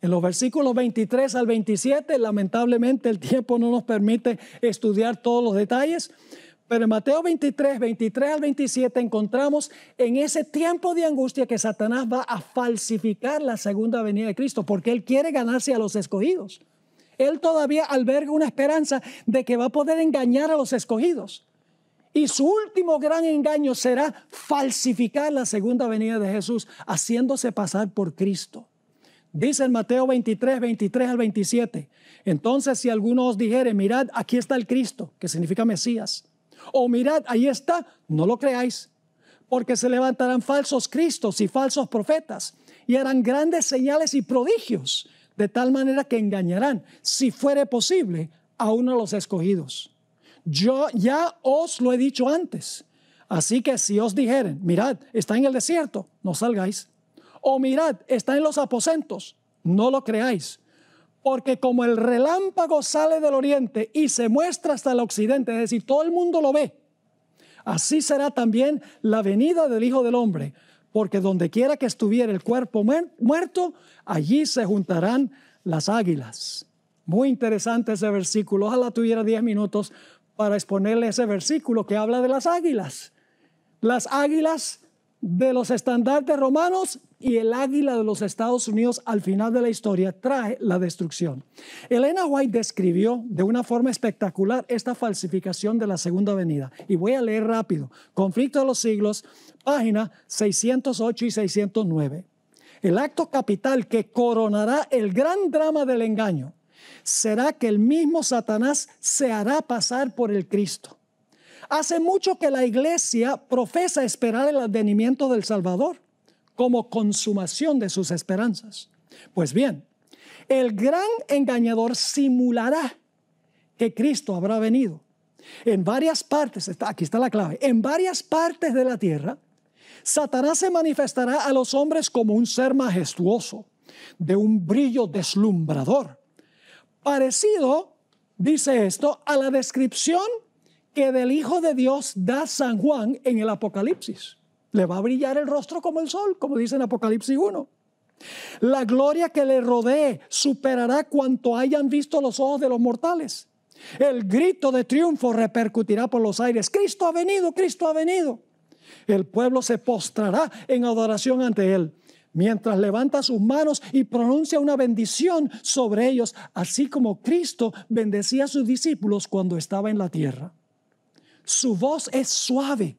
en los versículos 23 al 27, lamentablemente el tiempo no nos permite estudiar todos los detalles, pero en Mateo 23 al 27 encontramos en ese tiempo de angustia que Satanás va a falsificar la segunda venida de Cristo, porque él quiere ganarse a los escogidos. Él todavía alberga una esperanza de que va a poder engañar a los escogidos. Y su último gran engaño será falsificar la segunda venida de Jesús, haciéndose pasar por Cristo. Dice en Mateo 23 al 27, entonces si alguno os dijere, mirad, aquí está el Cristo, que significa Mesías, o mirad, ahí está, no lo creáis, porque se levantarán falsos cristos y falsos profetas, y harán grandes señales y prodigios, de tal manera que engañarán, si fuere posible, a uno de los escogidos. Yo ya os lo he dicho antes, así que si os dijeren, mirad, está en el desierto, no salgáis. O mirad, está en los aposentos, no lo creáis. Porque como el relámpago sale del oriente y se muestra hasta el occidente, es decir, todo el mundo lo ve, así será también la venida del Hijo del Hombre. Porque donde quiera que estuviera el cuerpo muerto, allí se juntarán las águilas. Muy interesante ese versículo. Ojalá tuviera 10 minutos para exponerle ese versículo que habla de las águilas. Las águilas de los estandartes romanos y el águila de los Estados Unidos al final de la historia trae la destrucción. Elena White describió de una forma espectacular esta falsificación de la segunda venida. Y voy a leer rápido. Conflicto de los siglos, página 608 y 609. El acto capital que coronará el gran drama del engaño será que el mismo Satanás se hará pasar por el Cristo. Hace mucho que la iglesia profesa esperar el advenimiento del Salvador como consumación de sus esperanzas. Pues bien, el gran engañador simulará que Cristo habrá venido. En varias partes, aquí está la clave, en varias partes de la tierra, Satanás se manifestará a los hombres como un ser majestuoso, de un brillo deslumbrador, parecido, dice esto, a la descripción que del Hijo de Dios da San Juan en el Apocalipsis. Le va a brillar el rostro como el sol, como dice en Apocalipsis 1. La gloria que le rodee superará cuanto hayan visto los ojos de los mortales. El grito de triunfo repercutirá por los aires. Cristo ha venido, Cristo ha venido. El pueblo se postrará en adoración ante él, mientras levanta sus manos y pronuncia una bendición sobre ellos, así como Cristo bendecía a sus discípulos cuando estaba en la tierra. Su voz es suave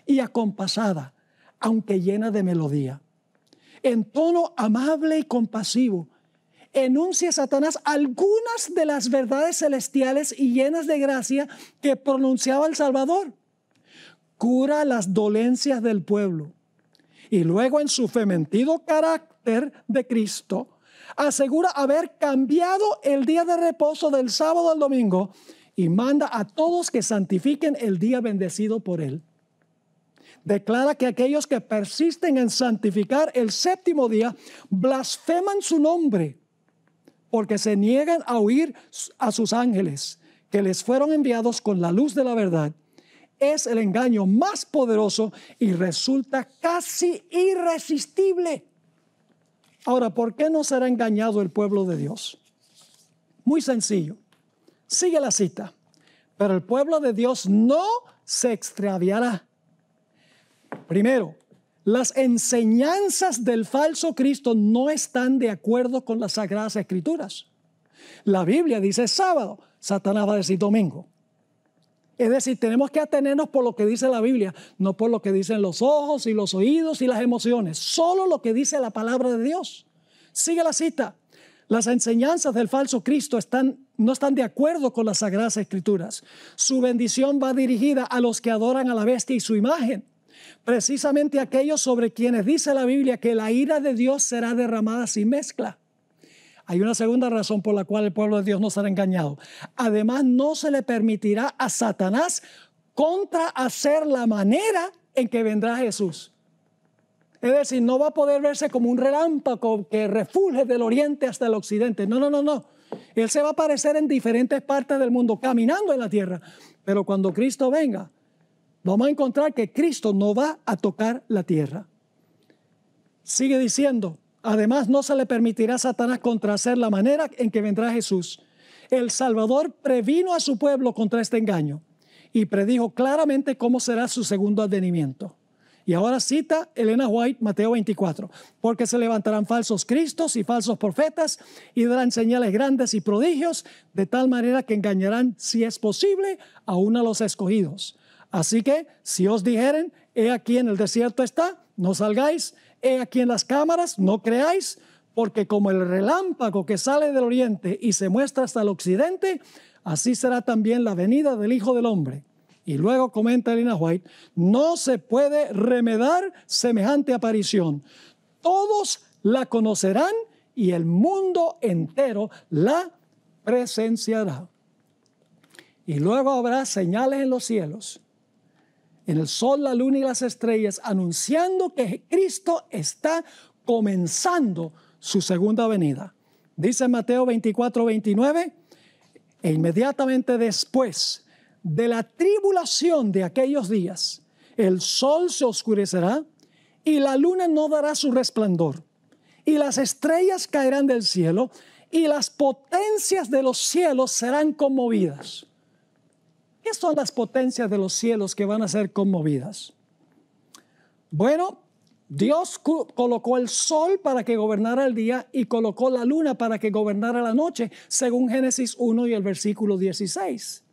y acompasada, aunque llena de melodía. En tono amable y compasivo, enuncia Satanás algunas de las verdades celestiales y llenas de gracia que pronunciaba el Salvador. Cura las dolencias del pueblo. Y luego, en su fementido carácter de Cristo, asegura haber cambiado el día de reposo del sábado al domingo y manda a todos que santifiquen el día bendecido por él. Declara que aquellos que persisten en santificar el séptimo día blasfeman su nombre, porque se niegan a oír a sus ángeles, que les fueron enviados con la luz de la verdad. Es el engaño más poderoso y resulta casi irresistible. Ahora, ¿por qué no será engañado el pueblo de Dios? Muy sencillo. Sigue la cita. Pero el pueblo de Dios no se extraviará. Primero, las enseñanzas del falso Cristo no están de acuerdo con las Sagradas Escrituras. La Biblia dice sábado, Satanás va a decir domingo. Es decir, tenemos que atenernos por lo que dice la Biblia, no por lo que dicen los ojos y los oídos y las emociones, solo lo que dice la palabra de Dios. Sigue la cita. Las enseñanzas del falso Cristo no están de acuerdo con las Sagradas Escrituras. Su bendición va dirigida a los que adoran a la bestia y su imagen. Precisamente aquellos sobre quienes dice la Biblia que la ira de Dios será derramada sin mezcla. Hay una segunda razón por la cual el pueblo de Dios no será engañado. Además, no se le permitirá a Satanás contrahacer la manera en que vendrá Jesús. Es decir, no va a poder verse como un relámpago que refulge del oriente hasta el occidente. No. Él se va a aparecer en diferentes partes del mundo, caminando en la tierra, Pero cuando Cristo venga, vamos a encontrar que Cristo no va a tocar la tierra. Sigue diciendo, además no se le permitirá a Satanás contrahacer la manera en que vendrá Jesús. El Salvador previno a su pueblo contra este engaño y predijo claramente cómo será su segundo advenimiento. Y ahora cita Elena White, Mateo 24, porque se levantarán falsos cristos y falsos profetas y darán señales grandes y prodigios, de tal manera que engañarán, si es posible, aún a los escogidos. Así que, si os dijeren, he aquí en el desierto está, no salgáis, he aquí en las cámaras, no creáis, porque como el relámpago que sale del oriente y se muestra hasta el occidente, así será también la venida del Hijo del Hombre. Y luego comenta Elena White, no se puede remedar semejante aparición. Todos la conocerán y el mundo entero la presenciará. Y luego habrá señales en los cielos, en el sol, la luna y las estrellas, anunciando que Cristo está comenzando su segunda venida. Dice Mateo 24, 29, e inmediatamente después de la tribulación de aquellos días, el sol se oscurecerá y la luna no dará su resplandor, y las estrellas caerán del cielo y las potencias de los cielos serán conmovidas. ¿Qué son las potencias de los cielos que van a ser conmovidas? Bueno, Dios colocó el sol para que gobernara el día y colocó la luna para que gobernara la noche, según Génesis 1 y el versículo 16.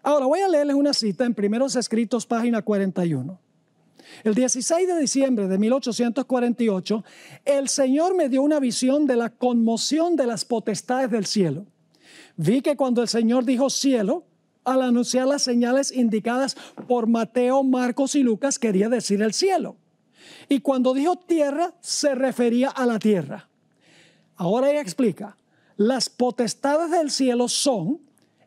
Ahora voy a leerles una cita en Primeros Escritos, página 41. El 16 de diciembre de 1848, el Señor me dio una visión de la conmoción de las potestades del cielo. Vi que cuando el Señor dijo cielo, al anunciar las señales indicadas por Mateo, Marcos y Lucas, quería decir el cielo. Y cuando dijo tierra, se refería a la tierra. Ahora ella explica, las potestades del cielo son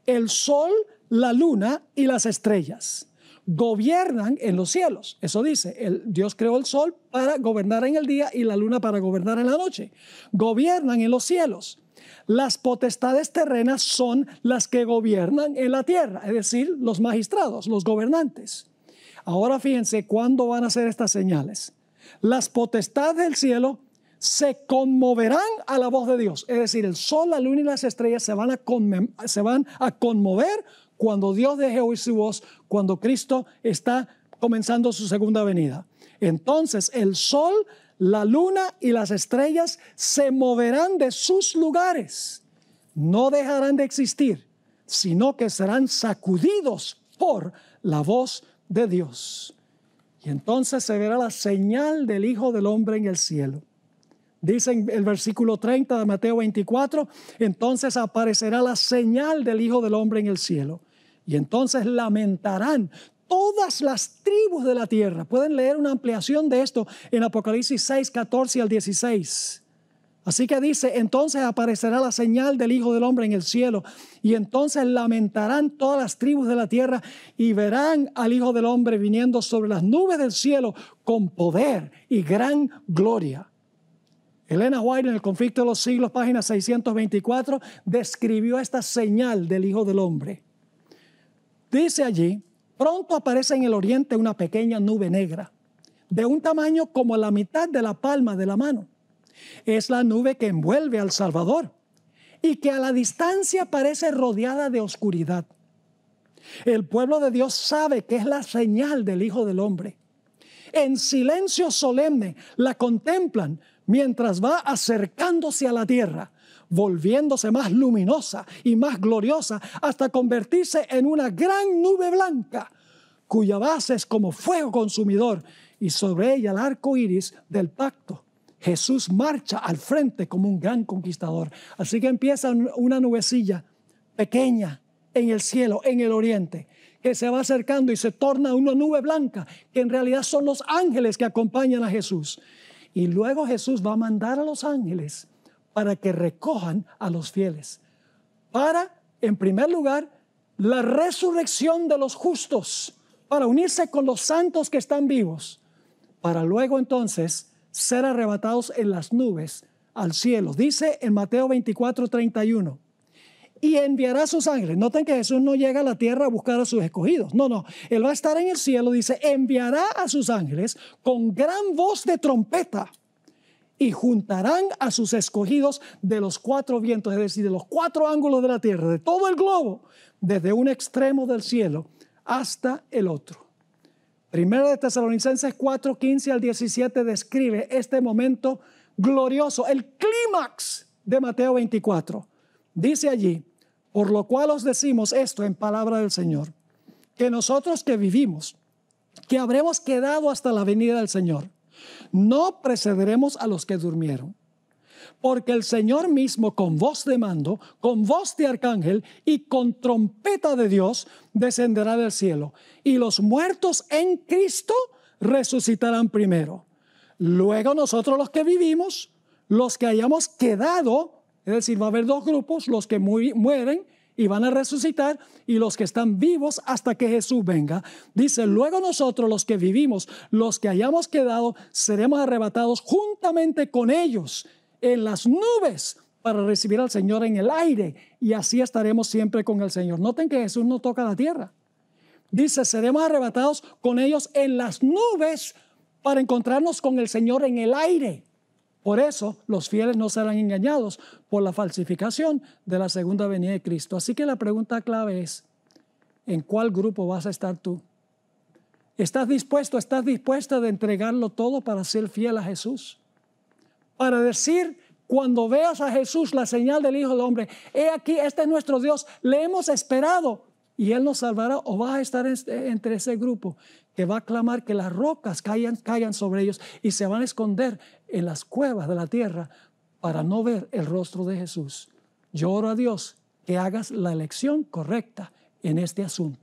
el sol, la luna y las estrellas. Gobiernan en los cielos. Eso dice, Dios creó el sol para gobernar en el día y la luna para gobernar en la noche. Gobiernan en los cielos. Las potestades terrenas son las que gobiernan en la tierra, es decir, los magistrados, los gobernantes. Ahora fíjense cuándo van a ser estas señales. Las potestades del cielo se conmoverán a la voz de Dios. Es decir, el sol, la luna y las estrellas se van a conmover cuando Dios deje oír su voz, cuando Cristo está comenzando su segunda venida. Entonces el sol, la luna y las estrellas se moverán de sus lugares. No dejarán de existir, sino que serán sacudidos por la voz de Dios. Y entonces se verá la señal del Hijo del Hombre en el cielo. Dice en el versículo 30 de Mateo 24, entonces aparecerá la señal del Hijo del Hombre en el cielo. Y entonces lamentarán todas las tribus de la tierra. Pueden leer una ampliación de esto en Apocalipsis 6, 14 al 16. Así que dice, entonces aparecerá la señal del Hijo del Hombre en el cielo. Y entonces lamentarán todas las tribus de la tierra y verán al Hijo del Hombre viniendo sobre las nubes del cielo con poder y gran gloria. Elena White en El conflicto de los siglos, página 624, describió esta señal del Hijo del Hombre. Dice allí, pronto aparece en el oriente una pequeña nube negra, de un tamaño como la mitad de la palma de la mano. Es la nube que envuelve al Salvador y que a la distancia parece rodeada de oscuridad. El pueblo de Dios sabe que es la señal del Hijo del Hombre. En silencio solemne la contemplan mientras va acercándose a la tierra, volviéndose más luminosa y más gloriosa hasta convertirse en una gran nube blanca, cuya base es como fuego consumidor y sobre ella el arco iris del pacto. Jesús marcha al frente como un gran conquistador. Así que empieza una nubecilla pequeña en el cielo, en el oriente, que se va acercando y se torna una nube blanca, que en realidad son los ángeles que acompañan a Jesús. Y luego Jesús va a mandar a los ángeles para que recojan a los fieles. Para, en primer lugar, la resurrección de los justos, para unirse con los santos que están vivos, para luego entonces ser arrebatados en las nubes al cielo. Dice en Mateo 24, 31, y enviará a sus ángeles. Noten que Jesús no llega a la tierra a buscar a sus escogidos. No. Él va a estar en el cielo, dice, enviará a sus ángeles con gran voz de trompeta y juntarán a sus escogidos de los 4 vientos, es decir, de los 4 ángulos de la tierra, de todo el globo, desde un extremo del cielo hasta el otro. Primera de Tesalonicenses 4, 15 al 17 describe este momento glorioso, el clímax de Mateo 24. Dice allí, por lo cual os decimos esto en palabra del Señor, que nosotros que vivimos, que habremos quedado hasta la venida del Señor, no precederemos a los que durmieron. Porque el Señor mismo con voz de mando, con voz de arcángel y con trompeta de Dios descenderá del cielo. Y los muertos en Cristo resucitarán primero. Luego nosotros los que vivimos, los que hayamos quedado, es decir, va a haber 2 grupos, los que mueren y van a resucitar y los que están vivos hasta que Jesús venga. Dice, luego nosotros los que vivimos, los que hayamos quedado, seremos arrebatados juntamente con ellos en las nubes para recibir al Señor en el aire y así estaremos siempre con el Señor. Noten que Jesús no toca la tierra. Dice, seremos arrebatados con ellos en las nubes para encontrarnos con el Señor en el aire. Por eso los fieles no serán engañados por la falsificación de la segunda venida de Cristo. Así que la pregunta clave es, ¿en cuál grupo vas a estar tú? ¿Estás dispuesto, estás dispuesta de entregarlo todo para ser fiel a Jesús? Para decir, cuando veas a Jesús, la señal del Hijo del Hombre, he aquí, este es nuestro Dios, le hemos esperado y Él nos salvará. ¿O vas a estar entre ese grupo que va a clamar que las rocas caigan sobre ellos y se van a esconder en las cuevas de la tierra para no ver el rostro de Jesús? Yo oro a Dios que hagas la elección correcta en este asunto.